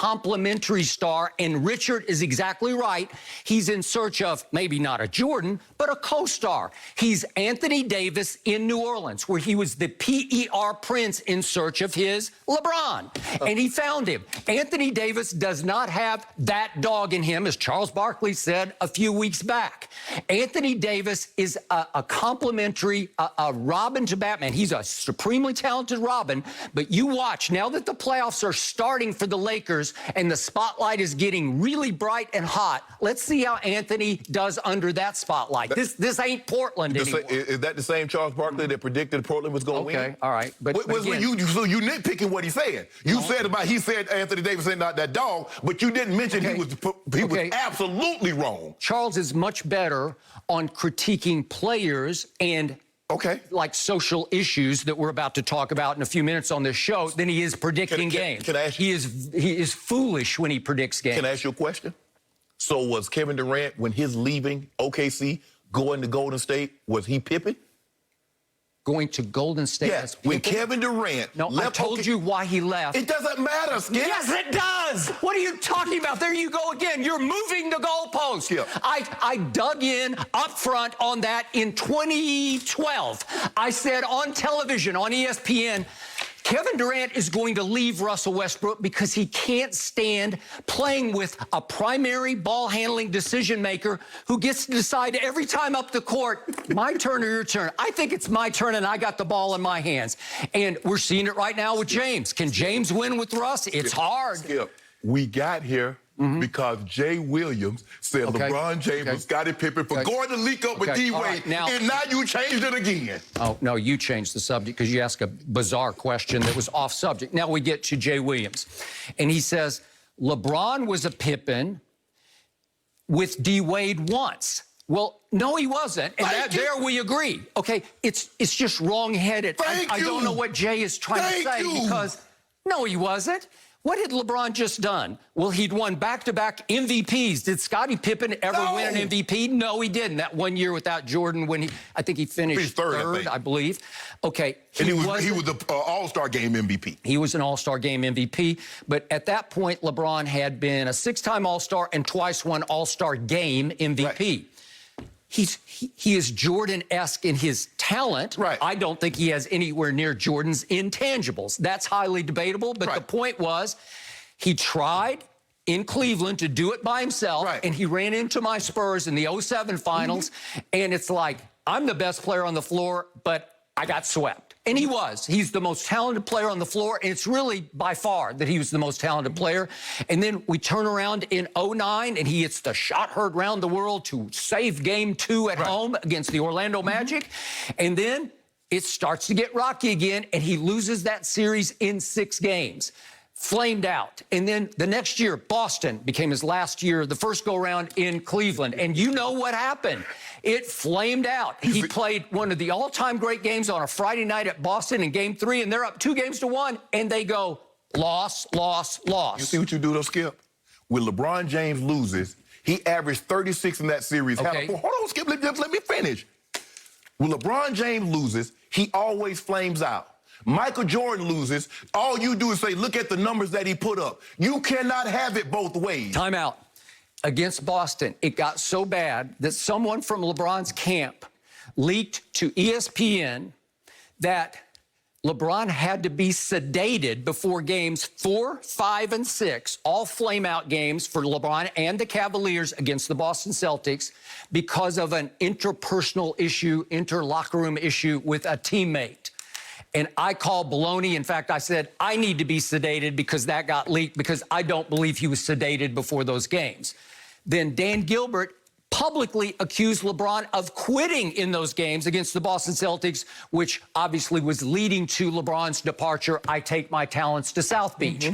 complementary star, and Richard is exactly right. He's in search of maybe not a Jordan, but a co-star. He's Anthony Davis in New Orleans, where he was the PER prince in search of his LeBron. And he found him. Anthony Davis does not have that dog in him, as Charles Barkley said a few weeks back. Anthony Davis is a complimentary, a Robin to Batman. He's a supremely talented Robin, but you watch, now that the playoffs are starting for the Lakers and the spotlight is getting really bright and hot, let's see how Anthony does under that spotlight. This ain't Portland anymore. Is that the same Charles Barkley that predicted Portland was going to win? Okay, all right. But again, so you nitpicking what he said. You said he said Anthony Davis ain't not that dog, but you didn't mention he was absolutely wrong. Charles is much better on critiquing players and like social issues that we're about to talk about in a few minutes on this show than he is predicting games. Can I ask you? He is foolish when he predicts games. Can I ask you a question? So was Kevin Durant, when his leaving OKC, going to Golden State, was he Pippen? Going to Golden State? Yes, when Kevin Durant left. I told you why he left. It doesn't matter, Skip. Yes, it does. What are you talking about? There you go again. You're moving the goalpost. Skip. I dug in up front on that in 2012. I said on television, on ESPN, Kevin Durant is going to leave Russell Westbrook because he can't stand playing with a primary ball-handling decision-maker who gets to decide every time up the court, my turn or your turn. I think it's my turn, and I got the ball in my hands. And we're seeing it right now with James. Can James win with Russ? It's hard. Skip, we got here because Jay Williams said LeBron James was Scottie Pippen for going to link up with D-Wade, and now you changed it again. Oh, no, you changed the subject because you asked a bizarre question that was off subject. Now we get to Jay Williams. And he says, LeBron was a Pippen with D-Wade once. Well, no, he wasn't. And there we agree. Okay, it's just wrong-headed. I don't know what Jay is trying to say because, no, he wasn't. What had LeBron just done? Well, he'd won back-to-back MVPs. Did Scottie Pippen ever win an MVP? No, he didn't. That 1 year without Jordan when I think he finished third, I believe. Okay. And he was the All-Star Game MVP. He was an All-Star Game MVP. But at that point, LeBron had been a 6-time All-Star and twice won All-Star Game MVP. Right. He is Jordan-esque in his talent. Right. I don't think he has anywhere near Jordan's intangibles. That's highly debatable, but the point was he tried in Cleveland to do it by himself, and he ran into my Spurs in the 07 finals, and it's like, I'm the best player on the floor, but I got swept. And he was. He's the most talented player on the floor, and it's really by far that he was the most talented player. And then we turn around in 09, and he hits the shot heard round the world to save Game 2 at home against the Orlando Magic. And then it starts to get rocky again, and he loses that series in 6 games. Flamed out. And then the next year, Boston became his last year, the first go-around in Cleveland. And you know what happened. It flamed out. He played one of the all-time great games on a Friday night at Boston in Game 3, and they're up 2-1, and they go, loss, loss, loss. You see what you do, though, Skip? When LeBron James loses, he averaged 36 in that series. Hold on, Skip, let me finish. When LeBron James loses, he always flames out. Michael Jordan loses, all you do is say, look at the numbers that he put up. You cannot have it both ways. Time out. Against Boston, it got so bad that someone from LeBron's camp leaked to ESPN that LeBron had to be sedated before games 4, 5, and 6, all flame-out games for LeBron and the Cavaliers against the Boston Celtics because of an interpersonal issue, inter-locker room issue with a teammate. And I called baloney. In fact, I said, I need to be sedated because that got leaked because I don't believe he was sedated before those games. Then Dan Gilbert publicly accused LeBron of quitting in those games against the Boston Celtics, which obviously was leading to LeBron's departure. I take my talents to South Beach.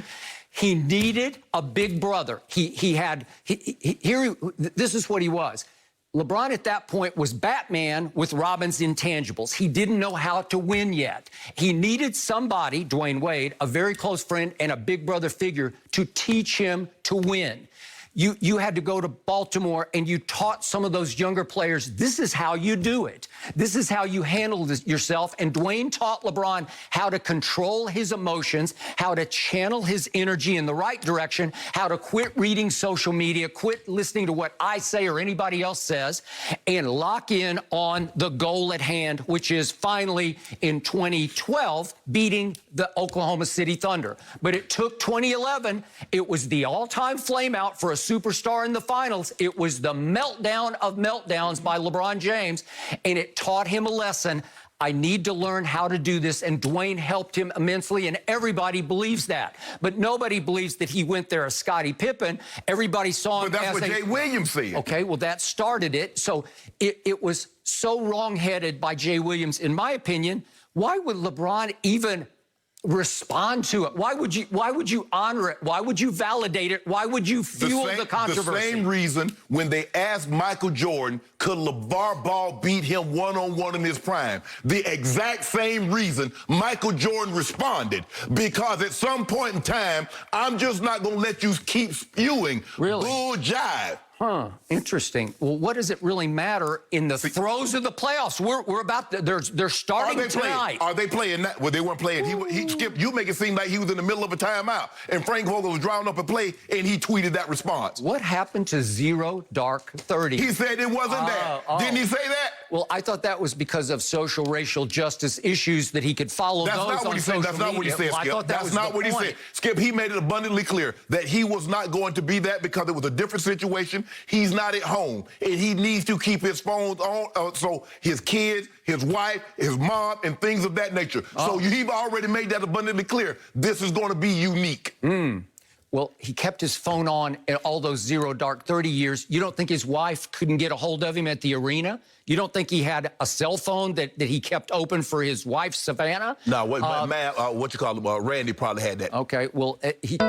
He needed a big brother. This is what he was. LeBron at that point was Batman with Robin's intangibles. He didn't know how to win yet. He needed somebody, Dwayne Wade, a very close friend and a big brother figure, to teach him to win. You had to go to Baltimore and you taught some of those younger players, this is how you do it. This is how you handle yourself. And Dwayne taught LeBron how to control his emotions, how to channel his energy in the right direction, how to quit reading social media, quit listening to what I say or anybody else says, and lock in on the goal at hand, which is finally in 2012 beating the Oklahoma City Thunder. But it took 2011. It was the all-time flameout for a superstar in the finals. It was the meltdown of meltdowns by LeBron James, and it taught him a lesson. I need to learn how to do this, and Dwayne helped him immensely, and everybody believes that. But nobody believes that he went there as Scottie Pippen. Everybody saw him but that's as what Jay Williams said. Okay, well, that started it. So it was so wrong-headed by Jay Williams, in my opinion. Why would LeBron even respond to it? Why would you honor it? Why would you validate it? Why would you fuel the controversy? The same reason when they asked Michael Jordan, could LeVar Ball beat him one-on-one in his prime? The exact same reason Michael Jordan responded. Because at some point in time, I'm just not going to let you keep spewing bull jive. Huh, interesting. Well, what does it really matter in the throes of the playoffs? We're about to, they're starting tonight. Are they playing that? Well, they weren't playing. He Skip, you make it seem like he was in the middle of a timeout. And Frank Vogel was drawing up a play, and he tweeted that response. What happened to 0 dark 30? He said it wasn't that. Didn't he say that? Well, I thought that was because of social, racial justice issues that he could follow those on social media. That's not what he said, Skip. That's not what he said. Skip, he made it abundantly clear that he was not going to be that because it was a different situation. He's not at home, and he needs to keep his phones on, so his kids, his wife, his mom, and things of that nature. So you've already made that abundantly clear. This is going to be unique. Well, he kept his phone on in all those 0 dark 30 years. You don't think his wife couldn't get a hold of him at the arena? You don't think he had a cell phone that he kept open for his wife, Savannah? No, what you call it? Randy probably had that. Okay, well, he...